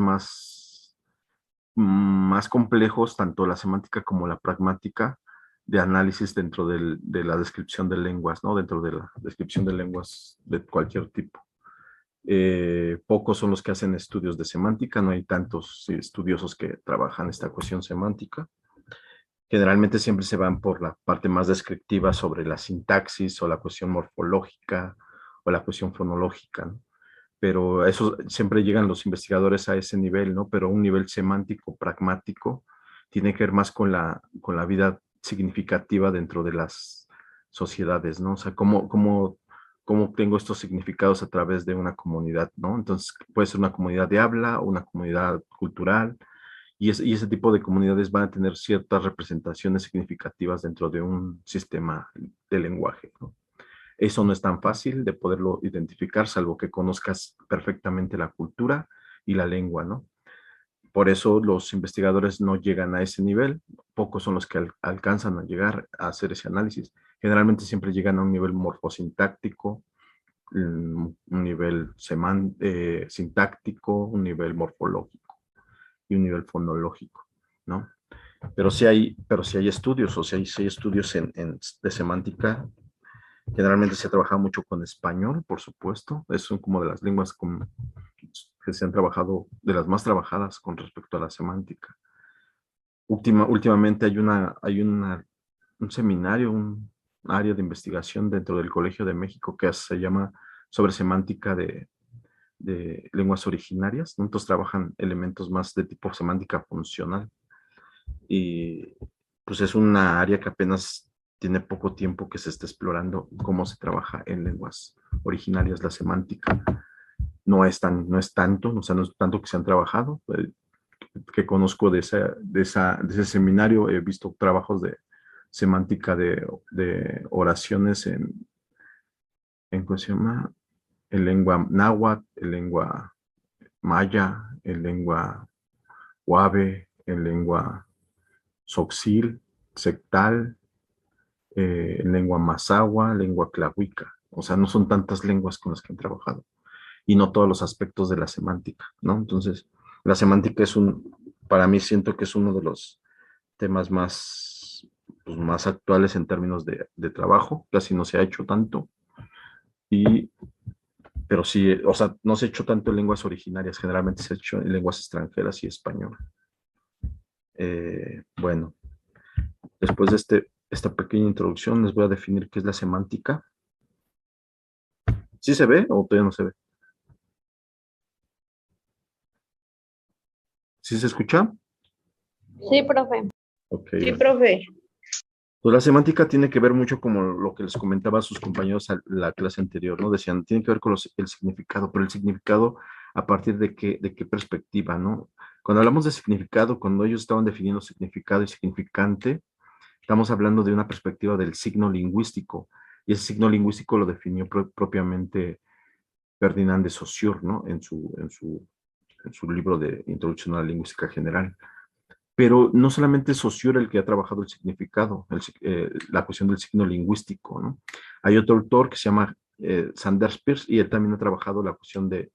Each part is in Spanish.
más complejos, tanto la semántica como la pragmática, de análisis dentro de la descripción de lenguas, ¿no? Dentro de la descripción de lenguas de cualquier tipo. Pocos son los que hacen estudios de semántica, no hay tantos estudiosos que trabajan esta cuestión semántica. Generalmente siempre se van por la parte más descriptiva sobre la sintaxis o la cuestión morfológica o la cuestión fonológica, ¿no? Pero eso siempre llegan los investigadores a ese nivel, ¿no? Pero un nivel semántico, pragmático, tiene que ver más con la vida significativa dentro de las sociedades, ¿no? O sea, cómo tengo estos significados a través de una comunidad, ¿no? Entonces, puede ser una comunidad de habla o una comunidad cultural, y ese tipo de comunidades van a tener ciertas representaciones significativas dentro de un sistema de lenguaje, ¿no? Eso no es tan fácil de poderlo identificar, salvo que conozcas perfectamente la cultura y la lengua, ¿no? Por eso los investigadores no llegan a ese nivel, pocos son los que alcanzan a llegar a hacer ese análisis. Generalmente siempre llegan a un nivel morfosintáctico, un nivel sintáctico, un nivel morfológico y un nivel fonológico, ¿no? Pero sí hay estudios, o sea, sí hay estudios de semántica. Generalmente se trabaja mucho con español, por supuesto. Es como de las lenguas que se han trabajado, de las más trabajadas con respecto a la semántica. Últimamente un seminario, un área de investigación dentro del Colegio de México que se llama sobre semántica de lenguas originarias, ¿no? Entonces trabajan elementos más de tipo semántica funcional. Y pues es una área que apenas tiene poco tiempo que se está explorando cómo se trabaja en lenguas originarias la semántica. No es tanto, o sea, no es tanto que se han trabajado. Que conozco de ese seminario, he visto trabajos de semántica de oraciones ¿cómo se llama? En lengua náhuatl, en lengua maya, en lengua huave, en lengua Tzotzil, Sectal, en lengua mazahua, lengua tlahuica. O sea, no son tantas lenguas con las que han trabajado y no todos los aspectos de la semántica, ¿no? Entonces, la semántica para mí siento que es uno de los temas más actuales en términos de trabajo. Casi no se ha hecho tanto, y, pero sí, o sea, no se ha hecho tanto en lenguas originarias, generalmente se ha hecho en lenguas extranjeras y español. Bueno, después de esta pequeña introducción, les voy a definir qué es la semántica. ¿Sí se ve o todavía no se ve? ¿Sí se escucha? Sí, profe. Ok. Sí, profe. Pues la semántica tiene que ver mucho como lo que les comentaba a sus compañeros a la clase anterior, ¿no? Decían, tiene que ver con el significado, pero el significado a partir de qué perspectiva, ¿no? Cuando hablamos de significado, cuando ellos estaban definiendo significado y significante, estamos hablando de una perspectiva del signo lingüístico, y ese signo lingüístico lo definió propiamente Ferdinand de Saussure, ¿no? En su libro de Introducción a la Lingüística General. Pero no solamente es Saussure el que ha trabajado el significado, la cuestión del signo lingüístico, ¿no? Hay otro autor que se llama Sanders Peirce, y él también ha trabajado la cuestión del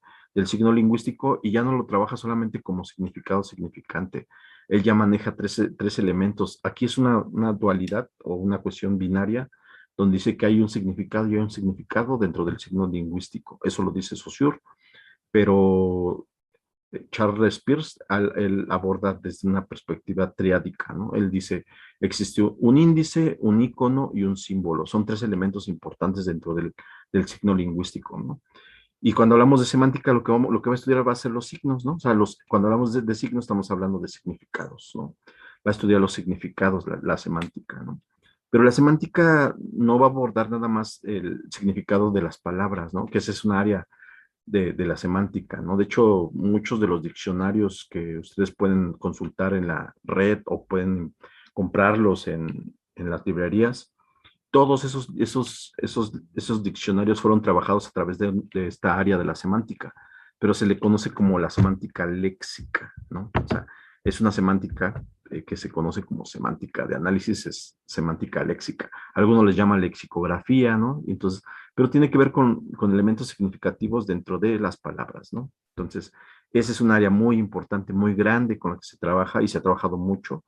signo lingüístico, y ya no lo trabaja solamente como significado significante. Él ya maneja tres elementos. Aquí es una dualidad o una cuestión binaria, donde dice que hay un significado y hay un significado dentro del signo lingüístico. Eso lo dice Saussure, pero Charles Peirce, él aborda desde una perspectiva triádica, ¿no? Él dice, existió un índice, un icono y un símbolo. Son tres elementos importantes dentro del signo lingüístico, ¿no? Y cuando hablamos de semántica, lo que va a estudiar va a ser los signos, ¿no? O sea, cuando hablamos de signos, estamos hablando de significados, ¿no? Va a estudiar los significados, la semántica, ¿no? Pero la semántica no va a abordar nada más el significado de las palabras, ¿no? Que esa es un área de la semántica, ¿no? De hecho, muchos de los diccionarios que ustedes pueden consultar en la red o pueden comprarlos en las librerías, todos esos diccionarios fueron trabajados a través de esta área de la semántica, pero se le conoce como la semántica léxica, ¿no? O sea, es una semántica que se conoce como semántica de análisis, es semántica léxica. Algunos les llaman lexicografía, ¿no? Entonces, pero tiene que ver con elementos significativos dentro de las palabras, ¿no? Entonces, ese es un área muy importante, muy grande con la que se trabaja y se ha trabajado mucho.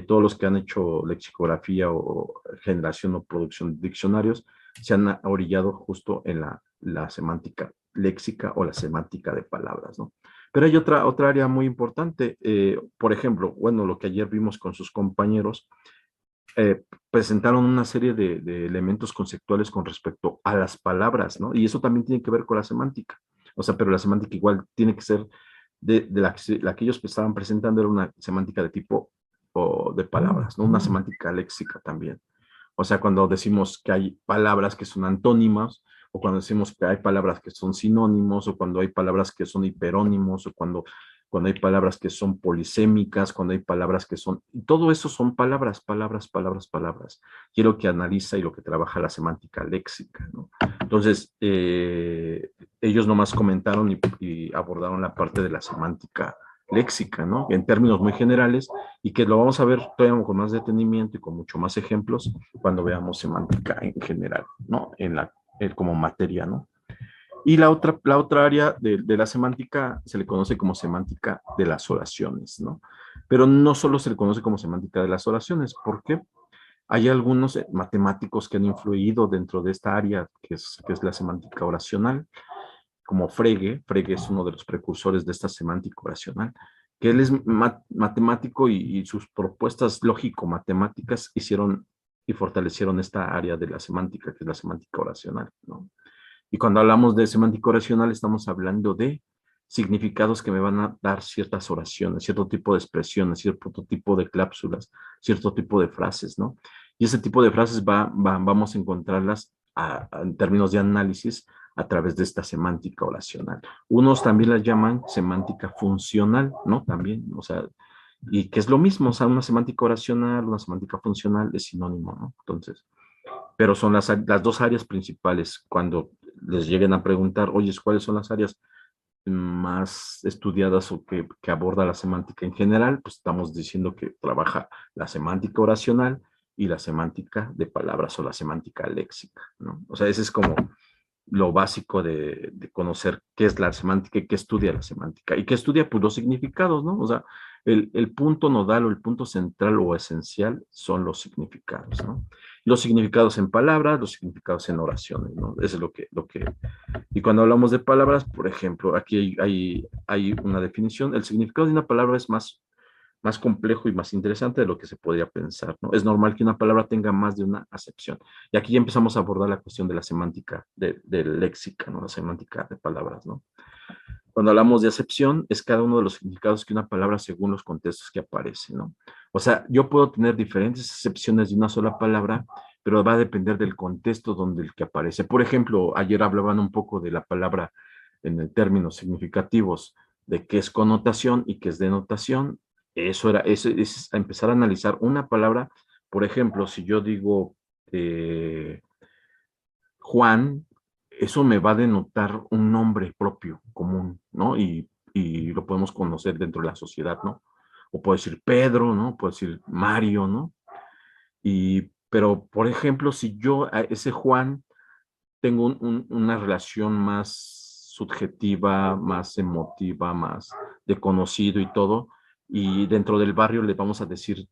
Todos los que han hecho lexicografía o generación o producción de diccionarios se han orillado justo en la semántica léxica o la semántica de palabras, ¿no? Pero hay otra área muy importante, por ejemplo, bueno, lo que ayer vimos con sus compañeros, presentaron una serie de elementos conceptuales con respecto a las palabras, ¿no? Y eso también tiene que ver con la semántica. O sea, pero la semántica igual tiene que ser de la que ellos estaban presentando era una semántica de tipo o de palabras, ¿no? Una semántica léxica también. O sea, cuando decimos que hay palabras que son antónimas, o cuando decimos que hay palabras que son sinónimos, o cuando hay palabras que son hiperónimos, o cuando hay palabras que son polisémicas, cuando hay palabras que son... Todo eso son palabras, palabras, palabras, palabras. Y es lo que analiza y lo que trabaja la semántica léxica, ¿no? Entonces, ellos nomás comentaron y abordaron la parte de la semántica léxica, ¿no? En términos muy generales, y que lo vamos a ver todavía con más detenimiento y con mucho más ejemplos cuando veamos semántica en general, ¿no? Como materia, ¿no? Y la otra área de la semántica se le conoce como semántica de las oraciones, ¿no? Pero no solo se le conoce como semántica de las oraciones, porque hay algunos matemáticos que han influido dentro de esta área, que es la semántica oracional, como Frege. Frege es uno de los precursores de esta semántica oracional, que él es matemático y sus propuestas lógico-matemáticas hicieron y fortalecieron esta área de la semántica, que es la semántica oracional, ¿no? Y cuando hablamos de semántica oracional, estamos hablando de significados que me van a dar ciertas oraciones, cierto tipo de expresiones, cierto tipo de cláusulas, cierto tipo de frases, ¿no? Y ese tipo de frases vamos a encontrarlas en términos de análisis a través de esta semántica oracional. Unos también la llaman semántica funcional, ¿no? También, o sea, y que es lo mismo, o sea, una semántica oracional, una semántica funcional es sinónimo, ¿no? Entonces, pero son las dos áreas principales. Cuando les lleguen a preguntar, oye, ¿cuáles son las áreas más estudiadas o que aborda la semántica en general? Pues estamos diciendo que trabaja la semántica oracional y la semántica de palabras o la semántica léxica, ¿no? O sea, ese es como lo básico de conocer qué es la semántica y qué estudia la semántica. Y qué estudia, pues, los significados, ¿no? O sea, el punto nodal o el punto central o esencial son los significados, ¿no? Los significados en palabras, los significados en oraciones, ¿no? Eso es lo que... Y cuando hablamos de palabras, por ejemplo, aquí hay una definición. El significado de una palabra es más complejo y más interesante de lo que se podría pensar, ¿no? Es normal que una palabra tenga más de una acepción. Y aquí ya empezamos a abordar la cuestión de la semántica, de léxica, ¿no? La semántica de palabras, ¿no? Cuando hablamos de acepción, es cada uno de los significados que una palabra según los contextos que aparece, ¿no? O sea, yo puedo tener diferentes acepciones de una sola palabra, pero va a depender del contexto donde el que aparece. Por ejemplo, ayer hablaban un poco de la palabra en términos significativos, de qué es connotación y qué es denotación. Eso es empezar a analizar una palabra. Por ejemplo, si yo digo Juan, eso me va a denotar un nombre propio, común, ¿no? Y lo podemos conocer dentro de la sociedad, ¿no? O puedo decir Pedro, ¿no? Puedo decir Mario, ¿no? Pero, por ejemplo, si yo a ese Juan tengo una relación más subjetiva, más emotiva, más de conocido y todo, y dentro del barrio le vamos a decir,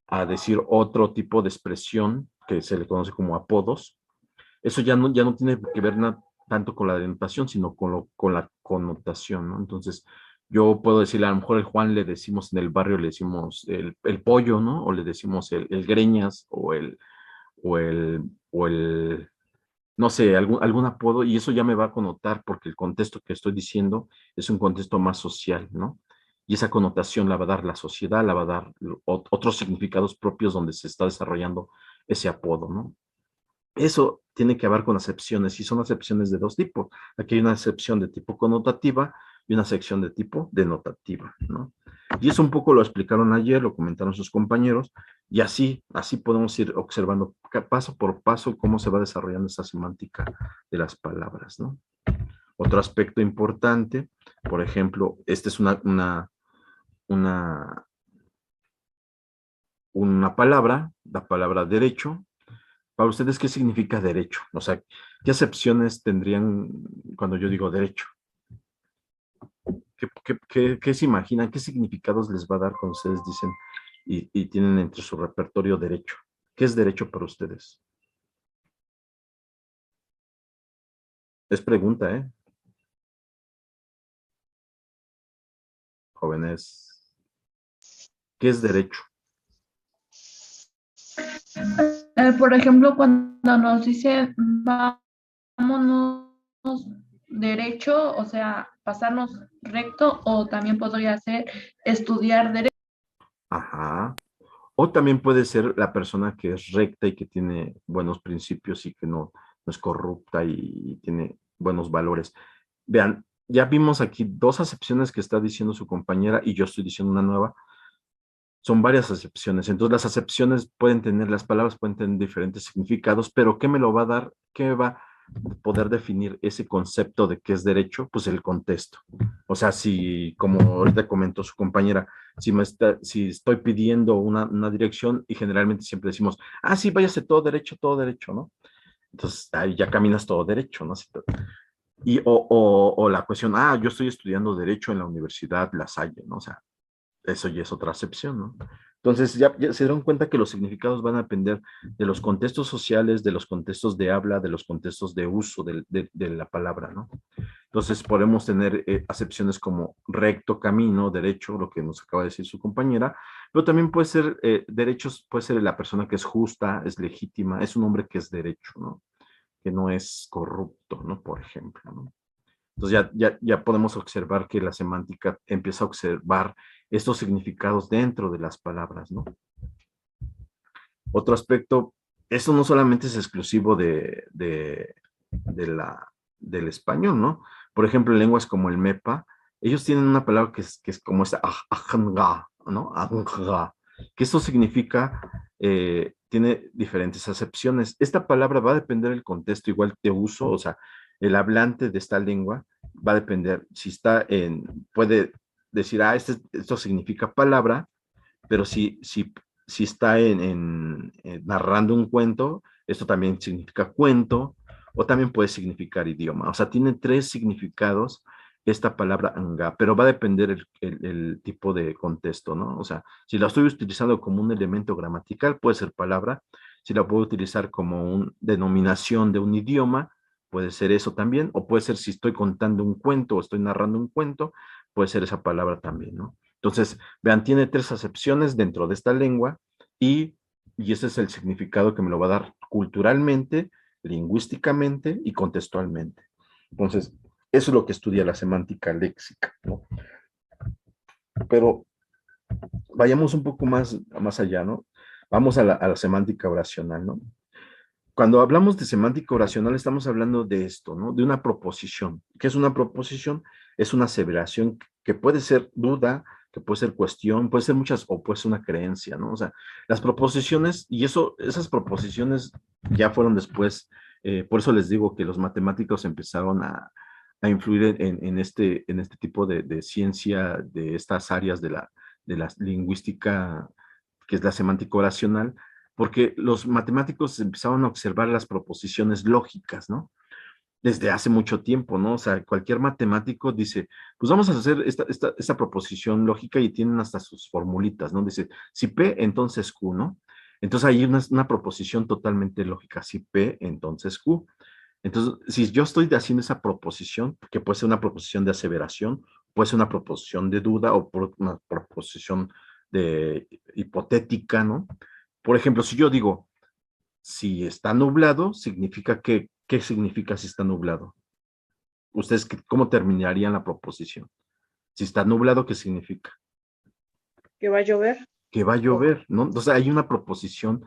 a decir otro tipo de expresión que se le conoce como apodos. Eso ya no tiene que ver tanto con la denotación, sino con la connotación, ¿no? Entonces, yo puedo decirle, a lo mejor el Juan le decimos en el barrio, le decimos el pollo, ¿no? O le decimos el greñas, o el, o el, no sé, algún apodo, y eso ya me va a connotar porque el contexto que estoy diciendo es un contexto más social, ¿no? Y esa connotación la va a dar la sociedad, la va a dar otros significados propios donde se está desarrollando ese apodo, ¿no? Eso tiene que ver con acepciones, y son acepciones de dos tipos. Aquí hay una acepción de tipo connotativa y una acepción de tipo denotativa, ¿no? Y eso un poco lo explicaron ayer, lo comentaron sus compañeros, y así podemos ir observando paso por paso cómo se va desarrollando esta semántica de las palabras, ¿no? Otro aspecto importante, por ejemplo, esta es una palabra, la palabra derecho. Para ustedes, ¿qué significa derecho? O sea, ¿qué acepciones tendrían cuando yo digo derecho? ¿Qué se imaginan? ¿Qué significados les va a dar cuando ustedes dicen y tienen entre su repertorio derecho? ¿Qué es derecho para ustedes? Es pregunta, ¿eh? Jóvenes, ¿qué es derecho? Por ejemplo, cuando nos dicen vámonos derecho, o sea, pasarnos recto, o también podría ser estudiar derecho. Ajá. O también puede ser la persona que es recta y que tiene buenos principios y que no es corrupta y tiene buenos valores. Vean, ya vimos aquí dos acepciones que está diciendo su compañera y yo estoy diciendo una nueva. Son varias acepciones. Entonces las acepciones pueden tener, las palabras pueden tener diferentes significados, pero ¿qué me lo va a dar? ¿Qué va a poder definir ese concepto de qué es derecho? Pues el contexto. O sea, si, como ahorita comentó su compañera, si estoy pidiendo una dirección y generalmente siempre decimos, ah, sí, váyase todo derecho, ¿no? Entonces ahí ya caminas todo derecho, ¿no? O la cuestión, ah, yo estoy estudiando derecho en la Universidad La Salle, ¿no? O sea, eso ya es otra acepción, ¿no? Entonces ya se dieron cuenta que los significados van a depender de los contextos sociales, de los contextos de habla, de los contextos de uso de la palabra, ¿no? Entonces podemos tener acepciones como recto, camino, derecho, lo que nos acaba de decir su compañera, pero también puede ser derechos, puede ser la persona que es justa, es legítima, es un hombre que es derecho, ¿no? Que no es corrupto, ¿no? Por ejemplo, ¿no? Entonces ya podemos observar que la semántica empieza a observar estos significados dentro de las palabras, ¿no? Otro aspecto, eso no solamente es exclusivo del español, ¿no? Por ejemplo, en lenguas como el MEPA, ellos tienen una palabra que es como esta, ajanga, ¿no? Ajanga, que esto significa, tiene diferentes acepciones. Esta palabra va a depender del contexto igual de uso, o sea, el hablante de esta lengua va a depender, si está puede decir, ah, esto significa palabra, pero si está narrando un cuento, esto también significa cuento, o también puede significar idioma. O sea, tiene tres significados esta palabra anga, pero va a depender el tipo de contexto, ¿no? O sea, si la estoy utilizando como un elemento gramatical, puede ser palabra. Si la puedo utilizar como una denominación de un idioma, puede ser eso también, o puede ser si estoy contando un cuento o estoy narrando un cuento, puede ser esa palabra también, ¿no? Entonces, vean, tiene tres acepciones dentro de esta lengua y ese es el significado que me lo va a dar culturalmente, lingüísticamente y contextualmente. Entonces, eso es lo que estudia la semántica léxica, ¿no? Pero vayamos un poco más allá, ¿no? Vamos a la semántica oracional, ¿no? Cuando hablamos de semántica oracional, estamos hablando de esto, ¿no? De una proposición. ¿Qué es una proposición? Es una aseveración que puede ser duda, que puede ser cuestión, puede ser muchas, o puede ser una creencia, ¿no? O sea, las proposiciones, y esas proposiciones ya fueron después, por eso les digo que los matemáticos empezaron a influir en este tipo de ciencia, de estas áreas de la lingüística, que es la semántica oracional, porque los matemáticos empezaron a observar las proposiciones lógicas, ¿no? Desde hace mucho tiempo, ¿no? O sea, cualquier matemático dice, pues vamos a hacer esta proposición lógica y tienen hasta sus formulitas, ¿no? Dice, si P, entonces Q, ¿no? Entonces hay una proposición totalmente lógica, si P, entonces Q. Entonces, si yo estoy haciendo esa proposición, que puede ser una proposición de aseveración, puede ser una proposición de duda o una proposición de hipotética, ¿no? Por ejemplo, si yo digo, si está nublado, significa que, ¿qué significa si está nublado? ¿Ustedes cómo terminarían la proposición? Si está nublado, ¿qué significa? ¿Que va a llover? Que va a llover, ¿no? Entonces hay una proposición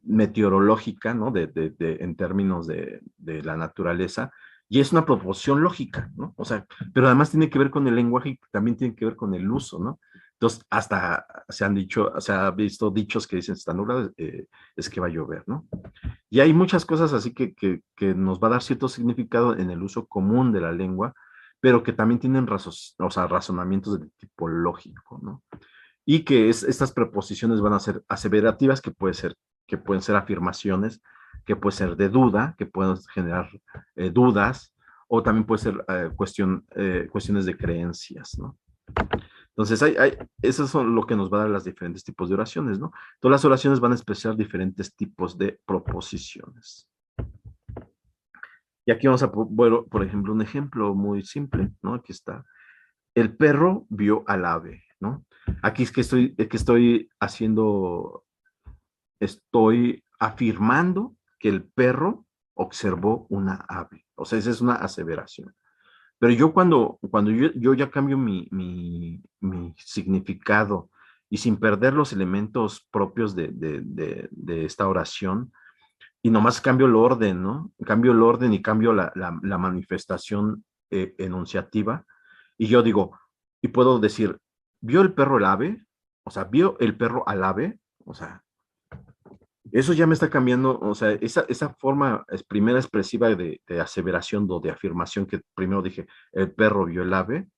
meteorológica, ¿no? En términos de la naturaleza, y es una proposición lógica, ¿no? O sea, pero además tiene que ver con el lenguaje y también tiene que ver con el uso, ¿no? Entonces, hasta se ha visto dichos que dicen, está nublado, es que va a llover, ¿no? Y hay muchas cosas así que nos va a dar cierto significado en el uso común de la lengua, pero que también tienen o sea, razonamientos de tipo lógico, ¿no? y que estas preposiciones van a ser aseverativas, que pueden ser afirmaciones, que pueden ser de duda, que pueden generar dudas, o también puede ser cuestiones de creencias, ¿no? Entonces, eso son lo que nos va a dar los diferentes tipos de oraciones, ¿no? Todas las oraciones van a expresar diferentes tipos de proposiciones. Y aquí vamos a ver, por ejemplo, un ejemplo muy simple, ¿no? Aquí está. El perro vio al ave, ¿no? Aquí es que estoy afirmando que el perro observó una ave. O sea, esa es una aseveración. Pero yo cuando yo ya cambio mi significado y sin perder los elementos propios de esta oración, y nomás cambio el orden, ¿no? Cambio el orden y cambio la manifestación enunciativa, y yo digo, y puedo decir, ¿vio el perro el ave? O sea, ¿vio el perro al ave? O sea, eso ya me está cambiando, o sea, esa forma primera expresiva de aseveración o de afirmación que primero dije, el perro vio el ave,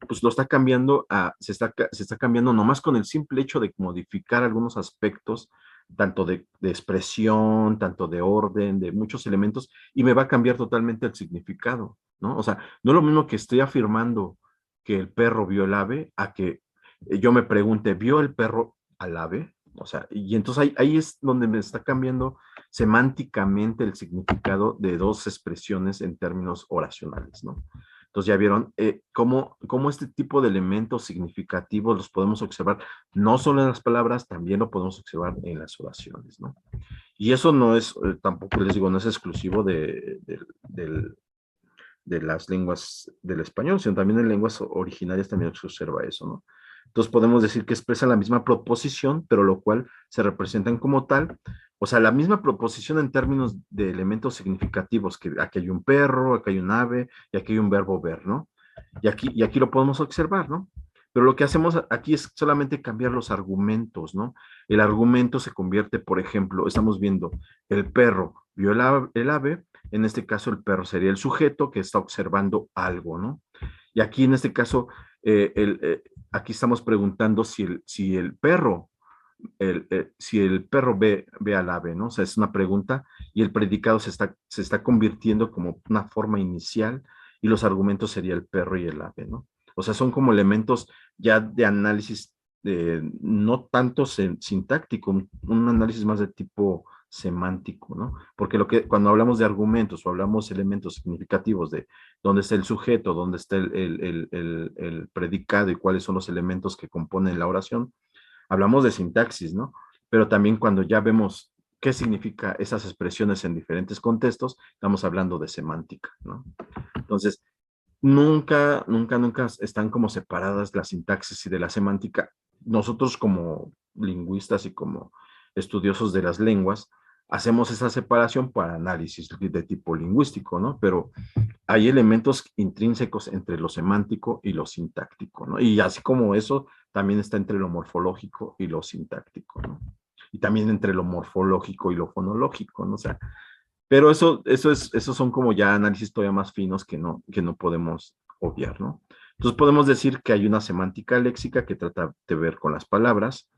pues lo está cambiando se está cambiando nomás con el simple hecho de modificar algunos aspectos, tanto de expresión, tanto de orden, de muchos elementos, y me va a cambiar totalmente el significado, ¿no? O sea, no es lo mismo que estoy afirmando que el perro vio el ave, a que yo me pregunte, ¿vio el perro al ave? O sea, y entonces ahí es donde me está cambiando semánticamente el significado de dos expresiones en términos oracionales, ¿no? Entonces ya vieron cómo este tipo de elementos significativos los podemos observar no solo en las palabras, también lo podemos observar en las oraciones, ¿no? Y eso no es, tampoco les digo, no es exclusivo de las lenguas del español, sino también en lenguas originarias también se observa eso, ¿no? Entonces podemos decir que expresa la misma proposición, pero lo cual se representan como tal, o sea, la misma proposición en términos de elementos significativos, que aquí hay un perro, aquí hay un ave, y aquí hay un verbo ver, ¿no? Y aquí lo podemos observar, ¿no? Pero lo que hacemos aquí es solamente cambiar los argumentos, ¿no? El argumento se convierte, por ejemplo, estamos viendo, el perro vio el ave, en este caso el perro sería el sujeto que está observando algo, ¿no? Y aquí en este caso, aquí estamos preguntando si el perro, si el perro ve al ave, ¿no? O sea, es una pregunta y el predicado se está convirtiendo como una forma inicial y los argumentos sería el perro y el ave, ¿no? O sea, son como elementos ya de análisis, no tanto sintáctico, un análisis más de tipo semántico, ¿no? Porque cuando hablamos de argumentos o hablamos de elementos significativos de dónde está el sujeto, dónde está el predicado y cuáles son los elementos que componen la oración, hablamos de sintaxis, ¿no? Pero también cuando ya vemos qué significa esas expresiones en diferentes contextos, estamos hablando de semántica, ¿no? Entonces, nunca están como separadas la sintaxis y de la semántica. Nosotros como lingüistas y como estudiosos de las lenguas, hacemos esa separación para análisis de tipo lingüístico, ¿no? Pero hay elementos intrínsecos entre lo semántico y lo sintáctico, ¿no? Y así como eso, también está entre lo morfológico y lo sintáctico, ¿no? Y también entre lo morfológico y lo fonológico, ¿no? O sea, pero esos son como ya análisis todavía más finos que no podemos obviar, ¿no? Entonces podemos decir que hay una semántica léxica que trata de ver con las palabras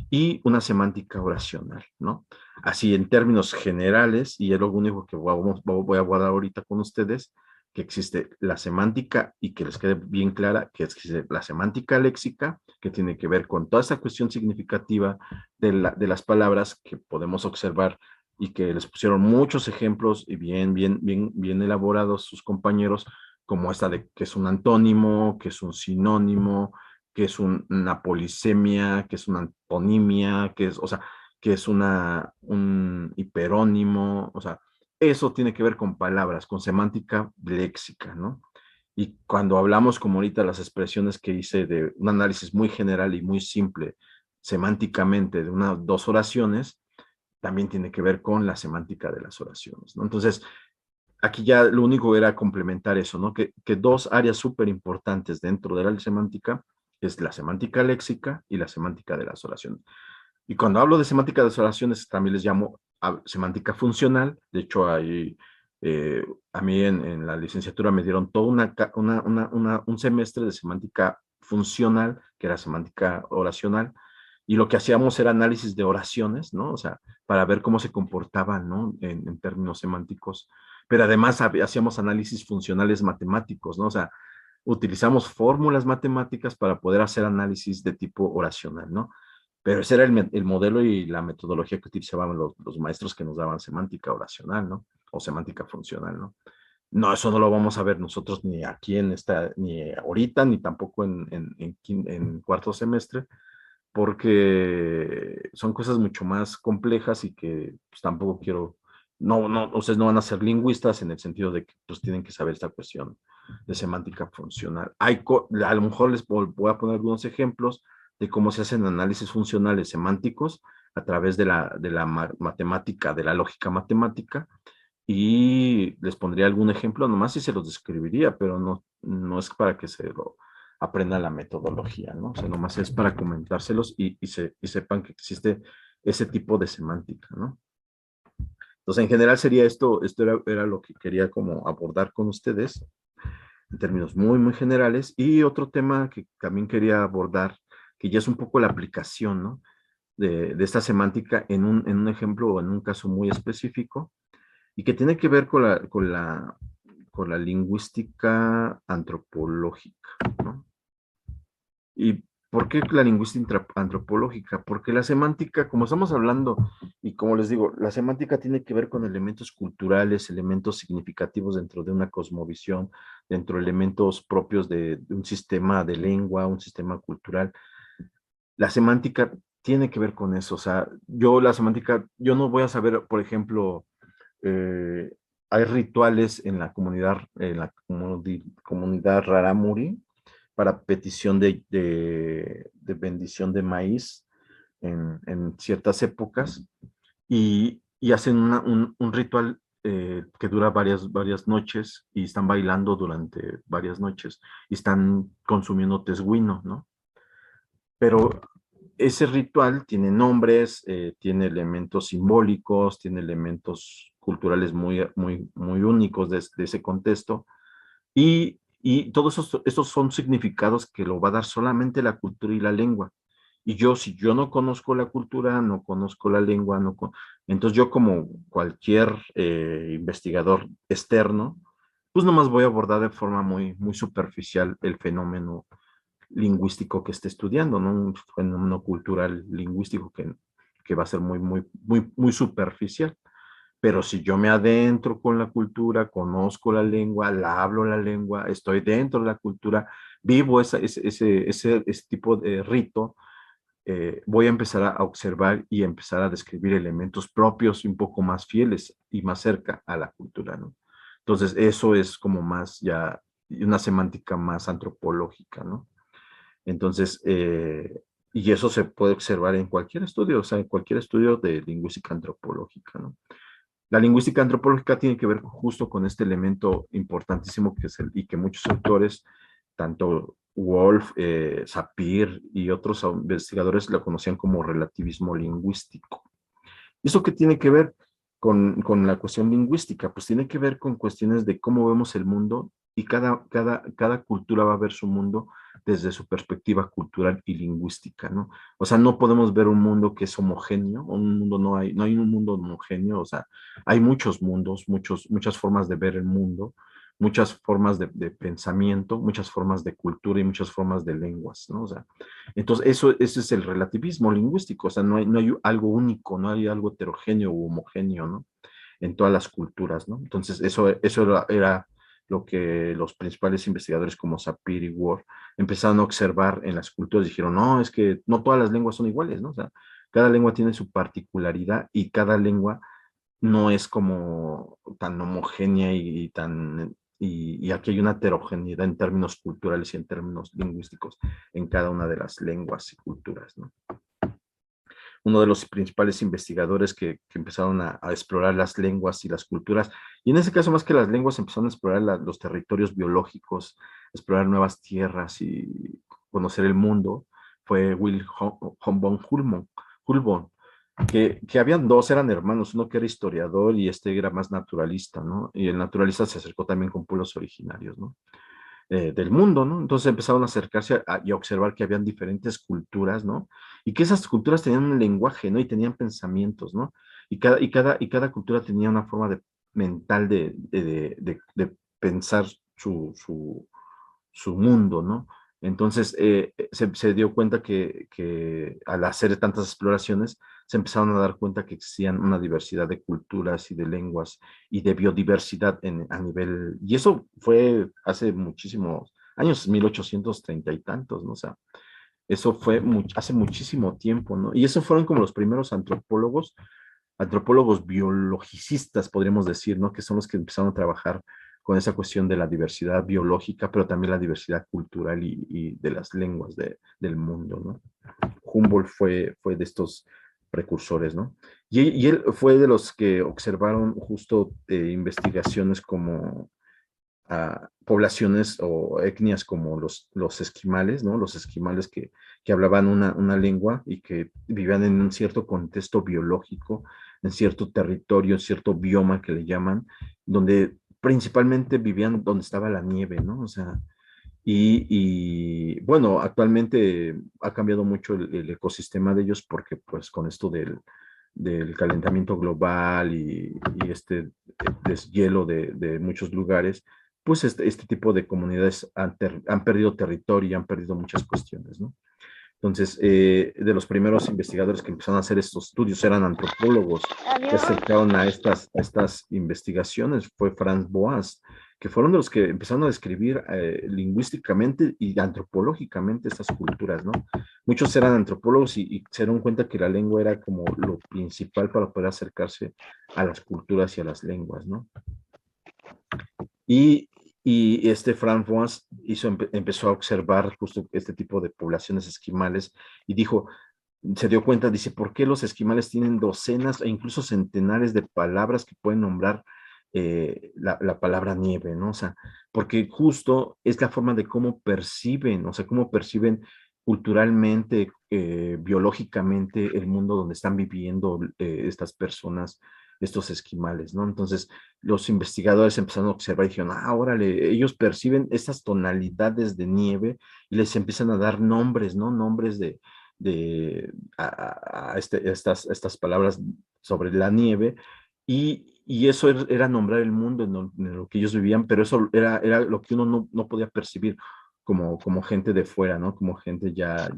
y una semántica oracional, ¿no? Así en términos generales, y es lo único que voy a guardar ahorita con ustedes, que existe la semántica y que les quede bien clara que existe la semántica léxica, que tiene que ver con toda esa cuestión significativa de las palabras que podemos observar y que les pusieron muchos ejemplos y bien elaborados sus compañeros, como esta de que es un antónimo, que es un sinónimo, que es una polisemia, que es una antonimia, o sea, que es un hiperónimo, o sea, eso tiene que ver con palabras, con semántica léxica, ¿no? Y cuando hablamos, como ahorita, las expresiones que hice de un análisis muy general y muy simple semánticamente de dos oraciones, también tiene que ver con la semántica de las oraciones, ¿no? Entonces, aquí ya lo único era complementar eso, ¿no? Que dos áreas súper importantes dentro de la semántica es la semántica léxica y la semántica de las oraciones. Y cuando hablo de semántica de las oraciones, también les llamo semántica funcional. De hecho, a mí en la licenciatura me dieron todo un semestre de semántica funcional, que era semántica oracional, y lo que hacíamos era análisis de oraciones, ¿no? O sea, para ver cómo se comportaban, ¿no? En términos semánticos. Pero además hacíamos análisis funcionales matemáticos, ¿no? O sea, utilizamos fórmulas matemáticas para poder hacer análisis de tipo oracional, ¿no? Pero ese era el modelo y la metodología que utilizaban los maestros que nos daban semántica oracional, ¿no? O semántica funcional, ¿no? No, eso no lo vamos a ver nosotros ni aquí en esta, ni ahorita, ni tampoco en cuarto semestre, porque son cosas mucho más complejas y que pues, tampoco quiero, ustedes no van a ser lingüistas en el sentido de que pues tienen que saber esta cuestión de semántica funcional. A lo mejor les voy a poner algunos ejemplos de cómo se hacen análisis funcionales semánticos a través de la matemática, de la lógica matemática, y les pondría algún ejemplo, nomás si se los describiría, pero no es para que se lo aprendan la metodología, ¿no? O sea, nomás es para comentárselos y sepan que existe ese tipo de semántica, ¿no? Entonces, en general sería esto era lo que quería como abordar con ustedes en términos muy, muy generales. Y otro tema que también quería abordar, que ya es un poco la aplicación, ¿no? De esta semántica en un ejemplo o en un caso muy específico, y que tiene que ver con la lingüística antropológica, ¿no? ¿Y por qué la lingüística antropológica? Porque la semántica, como estamos hablando, y como les digo, la semántica tiene que ver con elementos culturales, elementos significativos dentro de una cosmovisión, dentro de elementos propios de un sistema de lengua, un sistema cultural. La semántica tiene que ver con eso. O sea, yo no voy a saber, por ejemplo, eh, hay rituales en la comunidad Rarámuri para petición de bendición de maíz en ciertas épocas, y hacen un ritual que dura varias noches, y están bailando durante varias noches y están consumiendo tesguino, ¿no? Pero ese ritual tiene nombres, tiene elementos simbólicos, tiene elementos culturales muy, muy, muy únicos de ese contexto, y todos esos son significados que lo va a dar solamente la cultura y la lengua. Y si yo no conozco la cultura, no conozco la lengua, entonces yo como cualquier investigador externo, pues nomás voy a abordar de forma muy, muy superficial el fenómeno lingüístico que esté estudiando, ¿no? Un fenómeno cultural lingüístico que va a ser muy, muy, muy, muy superficial. Pero si yo me adentro con la cultura, conozco la lengua, la hablo la lengua, estoy dentro de la cultura, vivo ese tipo de rito, voy a empezar a observar y empezar a describir elementos propios y un poco más fieles y más cerca a la cultura, ¿no? Entonces, eso es como más ya una semántica más antropológica, ¿no? Entonces, y eso se puede observar en cualquier estudio, o sea, en cualquier estudio de lingüística antropológica, ¿no? La lingüística antropológica tiene que ver justo con este elemento importantísimo y que muchos autores, tanto Wolf, Sapir y otros investigadores lo conocían como relativismo lingüístico. ¿Eso qué tiene que ver con la cuestión lingüística? Pues tiene que ver con cuestiones de cómo vemos el mundo, y cada cultura va a ver su mundo desde su perspectiva cultural y lingüística, ¿no? O sea, no podemos ver un mundo que es homogéneo, no hay un mundo homogéneo. O sea, hay muchos mundos, muchas formas de ver el mundo, muchas formas de pensamiento, muchas formas de cultura y muchas formas de lenguas, ¿no? O sea, entonces ese es el relativismo lingüístico. O sea, no hay algo único, no hay algo heterogéneo u homogéneo, ¿no? En todas las culturas, ¿no? Entonces, eso era lo que los principales investigadores como Sapir y Ward empezaron a observar en las culturas. Dijeron, no, es que no todas las lenguas son iguales, ¿no? O sea, cada lengua tiene su particularidad, y cada lengua no es como tan homogénea y aquí hay una heterogeneidad en términos culturales y en términos lingüísticos en cada una de las lenguas y culturas, ¿no? Uno de los principales investigadores que empezaron a explorar las lenguas y las culturas, y en ese caso más que las lenguas empezaron a explorar los territorios biológicos, explorar nuevas tierras y conocer el mundo, fue Will von Humboldt, que habían dos, eran hermanos, uno que era historiador y este era más naturalista, ¿no? Y el naturalista se acercó también con pueblos originarios, ¿no? del mundo, ¿no? Entonces empezaron a acercarse y a observar que habían diferentes culturas, ¿no? Y que esas culturas tenían un lenguaje, ¿no? Y tenían pensamientos, ¿no? Y cada cultura tenía una forma mental de pensar su mundo, ¿no? Entonces se dio cuenta que al hacer tantas exploraciones se empezaron a dar cuenta que existían una diversidad de culturas y de lenguas y de biodiversidad a nivel, y eso fue hace muchísimos años, 1830 y tantos, ¿no? O sea, eso fue hace muchísimo tiempo, ¿no? Y esos fueron como los primeros antropólogos biologicistas, podríamos decir, ¿no? Que son los que empezaron a trabajar con esa cuestión de la diversidad biológica, pero también la diversidad cultural y de las lenguas del mundo, ¿no? Humboldt fue de estos precursores, ¿no? Y él fue de los que observaron justo investigaciones como poblaciones o etnias como los esquimales, ¿no? Los esquimales que hablaban una lengua y que vivían en un cierto contexto biológico, en cierto territorio, en cierto bioma que le llaman, donde principalmente vivían donde estaba la nieve, ¿no? O sea, bueno, actualmente ha cambiado mucho el ecosistema de ellos porque pues con esto del calentamiento global y este deshielo de muchos lugares, pues este tipo de comunidades han perdido territorio y han perdido muchas cuestiones, ¿no? Entonces, de los primeros investigadores que empezaron a hacer estos estudios eran antropólogos que Adiós. acercaron a estas investigaciones, fue Franz Boas, que fueron de los que empezaron a describir lingüísticamente y antropológicamente estas culturas, ¿no? Muchos eran antropólogos y se dieron cuenta que la lengua era como lo principal para poder acercarse a las culturas y a las lenguas, ¿no? Y, y este Frank Boas empezó a observar justo este tipo de poblaciones esquimales y se dio cuenta, dice, ¿por qué los esquimales tienen docenas e incluso centenares de palabras que pueden nombrar la palabra nieve, ¿no? O sea, porque justo es la forma de cómo perciben, o sea, cómo perciben culturalmente, biológicamente el mundo donde están viviendo estas personas, estos esquimales, ¿no? Entonces, los investigadores empezaron a observar y dijeron, órale, ellos perciben estas tonalidades de nieve y les empiezan a dar nombres, ¿no? Nombres estas palabras sobre la nieve y eso era nombrar el mundo en lo que ellos vivían, pero eso era lo que uno no podía percibir como gente de fuera, ¿no? Como gente ya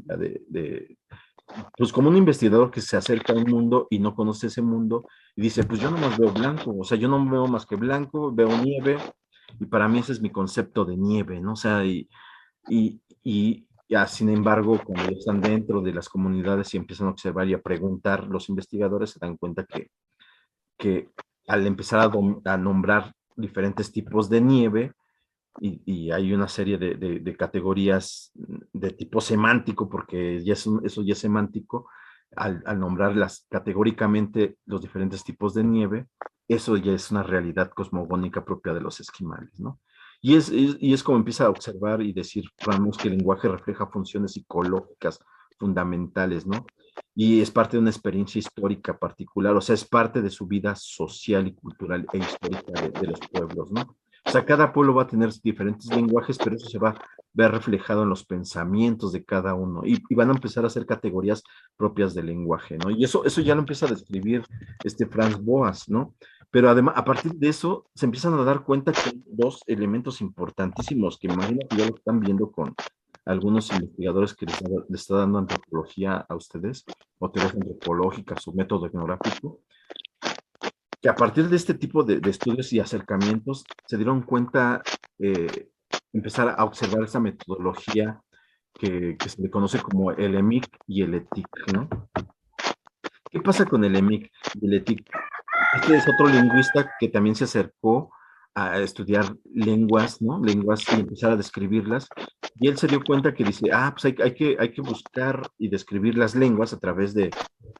pues como un investigador que se acerca a un mundo y no conoce ese mundo y dice, pues yo nomás veo blanco, o sea, yo no veo más que blanco, veo nieve y para mí ese es mi concepto de nieve, ¿no? O sea, ya, sin embargo, cuando ya están dentro de las comunidades y empiezan a observar y a preguntar, los investigadores se dan cuenta que al empezar a nombrar diferentes tipos de nieve, y hay una serie de categorías de tipo semántico, porque eso ya es semántico, al nombrarlas categóricamente los diferentes tipos de nieve, eso ya es una realidad cosmogónica propia de los esquimales, ¿no? Y es como empieza a observar y decir Ramos que el lenguaje refleja funciones psicológicas fundamentales, ¿no? Y es parte de una experiencia histórica particular, o sea, es parte de su vida social y cultural e histórica de los pueblos, ¿no? O sea, cada pueblo va a tener diferentes lenguajes, pero eso se va a ver reflejado en los pensamientos de cada uno y van a empezar a hacer categorías propias del lenguaje, ¿no? Y eso ya lo empieza a describir Franz Boas, ¿no? Pero además, a partir de eso, se empiezan a dar cuenta que hay dos elementos importantísimos que imagino que ya lo están viendo con algunos investigadores que les está dando antropología a ustedes, o teorías antropológicas o método etnográfico, que a partir de este tipo de estudios y acercamientos se dieron cuenta, empezar a observar esa metodología que se le conoce como el EMIC y el ETIC, ¿no? ¿Qué pasa con el EMIC y el ETIC? Este es otro lingüista que también se acercó a estudiar lenguas, ¿no? Lenguas y empezar a describirlas. Y él se dio cuenta que dice, pues hay que buscar y describir las lenguas a través de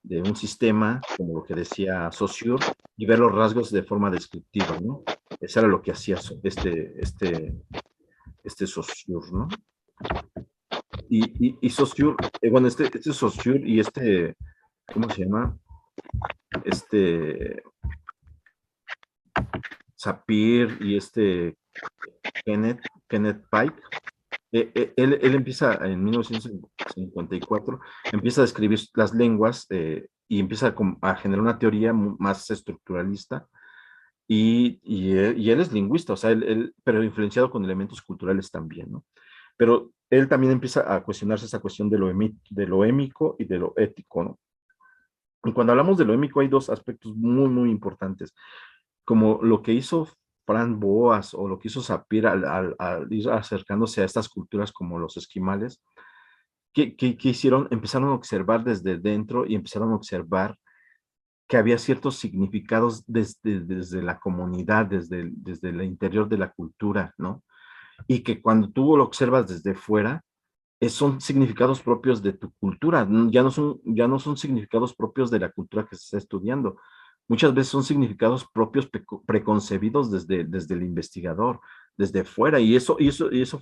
un sistema, como lo que decía Saussure, y ver los rasgos de forma descriptiva, ¿no? Eso era lo que hacía este Saussure, ¿no? Y Saussure, bueno, este Saussure y ¿cómo se llama? Sapir y Kenneth Kenneth Pike. Él empieza en 1954, empieza a describir las lenguas y empieza a generar una teoría más estructuralista y él es lingüista, o sea, pero influenciado con elementos culturales también, ¿no? Pero él también empieza a cuestionarse esa cuestión de lo émico y de lo ético, ¿no? Y cuando hablamos de lo émico hay dos aspectos muy, muy importantes, como lo que hizo Frank Boas o lo que hizo Sapir al ir acercándose a estas culturas como los esquimales, que hicieron, empezaron a observar desde dentro y empezaron a observar que había ciertos significados desde la comunidad, desde el interior de la cultura, ¿no? Y que cuando tú lo observas desde fuera, son significados propios de tu cultura, ya no son significados propios de la cultura que se está estudiando. Muchas veces son significados propios preconcebidos desde el investigador, desde fuera, y eso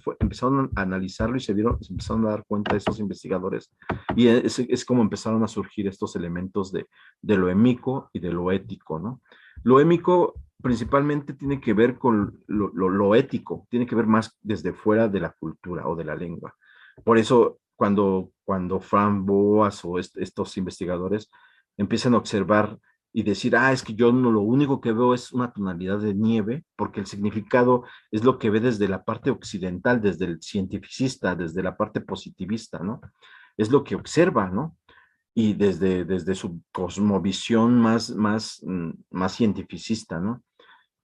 fue, empezaron a analizarlo y se empezaron a dar cuenta de esos investigadores, y es como empezaron a surgir estos elementos de lo émico y de lo ético, ¿no? Lo émico principalmente tiene que ver con lo ético, tiene que ver más desde fuera de la cultura o de la lengua. Por eso, cuando Frank Boas o estos investigadores empiezan a observar y decir, es que yo no, lo único que veo es una tonalidad de nieve, porque el significado es lo que ve desde la parte occidental, desde el cientificista, desde la parte positivista, ¿no? Es lo que observa, ¿no? Y desde su cosmovisión más cientificista, ¿no?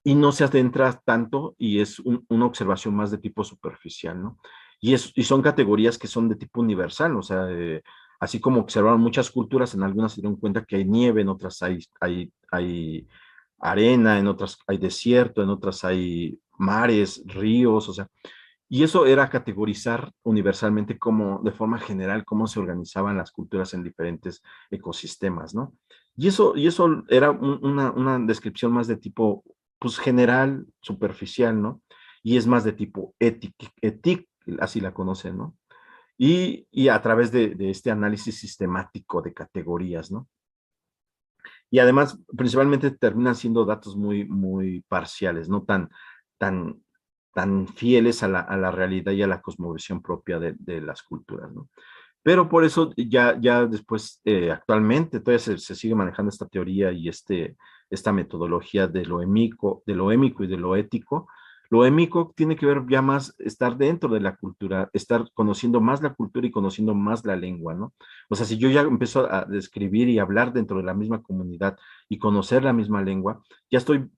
Y no se adentra tanto y es una observación más de tipo superficial, ¿no? Y son categorías que son de tipo universal, o sea, así como observaron muchas culturas, en algunas se dieron cuenta que hay nieve, en otras hay arena, en otras hay desierto, en otras hay mares, ríos, o sea, y eso era categorizar universalmente como, de forma general, cómo se organizaban las culturas en diferentes ecosistemas, ¿no? Y eso era una descripción más de tipo, pues, general, superficial, ¿no? Y es más de tipo étic, así la conocen, ¿no? Y a través de este análisis sistemático de categorías, ¿no? Y además, principalmente terminan siendo datos muy, muy parciales, no tan, tan fieles a la realidad y a la cosmovisión propia de las culturas, ¿no? Pero por eso ya después, actualmente, todavía se sigue manejando esta teoría y esta metodología de lo émico y de lo ético. Lo émico tiene que ver ya más estar dentro de la cultura, estar conociendo más la cultura y conociendo más la lengua, ¿no? O sea, si yo ya empiezo a describir y hablar dentro de la misma comunidad y conocer la misma lengua, ya estoy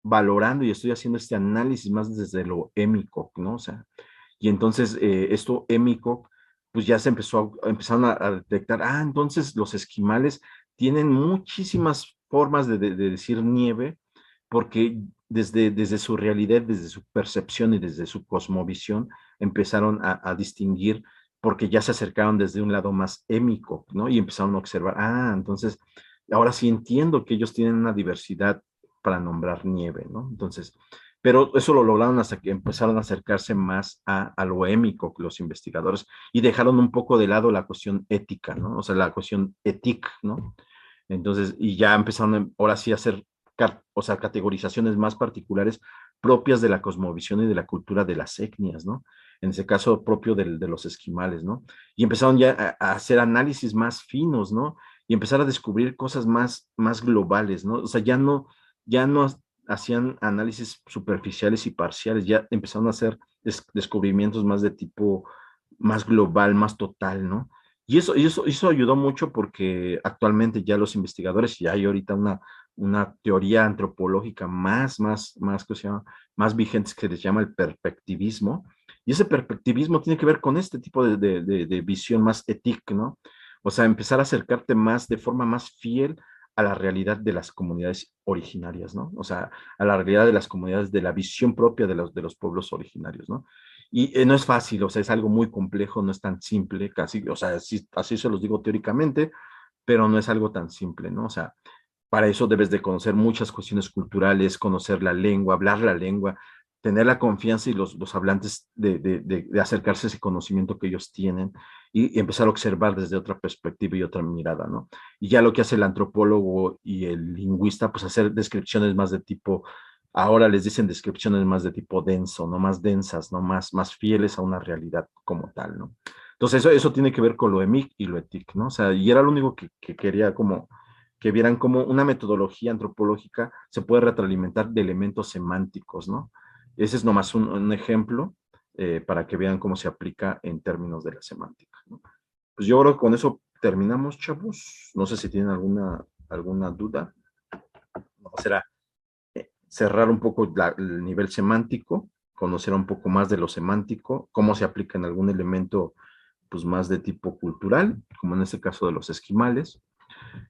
valorando y estoy haciendo este análisis más desde lo émico, ¿no? O sea, y entonces esto émico pues ya empezaron a detectar, entonces los esquimales tienen muchísimas formas de decir nieve, porque desde su realidad, desde su percepción y desde su cosmovisión, empezaron a distinguir, porque ya se acercaron desde un lado más émico, ¿no? Y empezaron a observar, entonces, ahora sí entiendo que ellos tienen una diversidad para nombrar nieve, ¿no? Entonces, pero eso lo lograron hasta que empezaron a acercarse más a lo émico los investigadores y dejaron un poco de lado la cuestión ética, ¿no? O sea, la cuestión ética, ¿no? Entonces, y ya empezaron ahora sí a hacer, o sea, categorizaciones más particulares propias de la cosmovisión y de la cultura de las etnias, ¿no? En ese caso propio de los esquimales, ¿no? Y empezaron ya a hacer análisis más finos, ¿no? Y empezar a descubrir cosas más globales, ¿no? O sea, ya no hacían análisis superficiales y parciales, ya empezaron a hacer descubrimientos más de tipo más global, más total, ¿no? Y eso ayudó mucho porque actualmente ya los investigadores, ya hay ahorita una teoría antropológica ¿cómo se llama? Más vigente, que les llama el perspectivismo. Y ese perspectivismo tiene que ver con este tipo de visión más ética, ¿no? O sea, empezar a acercarte más de forma más fiel a la realidad de las comunidades originarias, ¿no? O sea, a la realidad de las comunidades, de la visión propia de los pueblos originarios, ¿no? Y no es fácil, o sea, es algo muy complejo, no es tan simple, casi, o sea, así se los digo teóricamente, pero no es algo tan simple, ¿no? O sea, para eso debes de conocer muchas cuestiones culturales, conocer la lengua, hablar la lengua, tener la confianza y los hablantes de acercarse a ese conocimiento que ellos tienen y empezar a observar desde otra perspectiva y otra mirada, ¿no? Y ya lo que hace el antropólogo y el lingüista, pues hacer descripciones más de tipo Ahora les dicen descripciones más de tipo denso, no más densas, no más fieles a una realidad como tal, ¿no? Entonces eso tiene que ver con lo EMIC y lo ETIC, ¿no? O sea, y era lo único que quería como que vieran cómo una metodología antropológica se puede retroalimentar de elementos semánticos, ¿no? Ese es nomás un ejemplo para que vean cómo se aplica en términos de la semántica, ¿no? Pues yo creo que con eso terminamos, chavos. No sé si tienen alguna duda. No, será cerrar un poco el nivel semántico, conocer un poco más de lo semántico, cómo se aplica en algún elemento pues más de tipo cultural, como en este caso de los esquimales,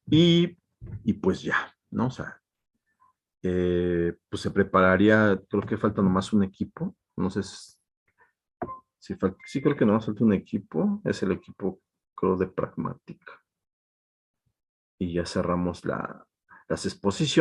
y, y pues ya, ¿no? O sea, pues se prepararía, creo que falta nomás un equipo, no sé si sí creo que nomás falta un equipo, es el equipo, creo, de pragmática. Y ya cerramos las exposiciones.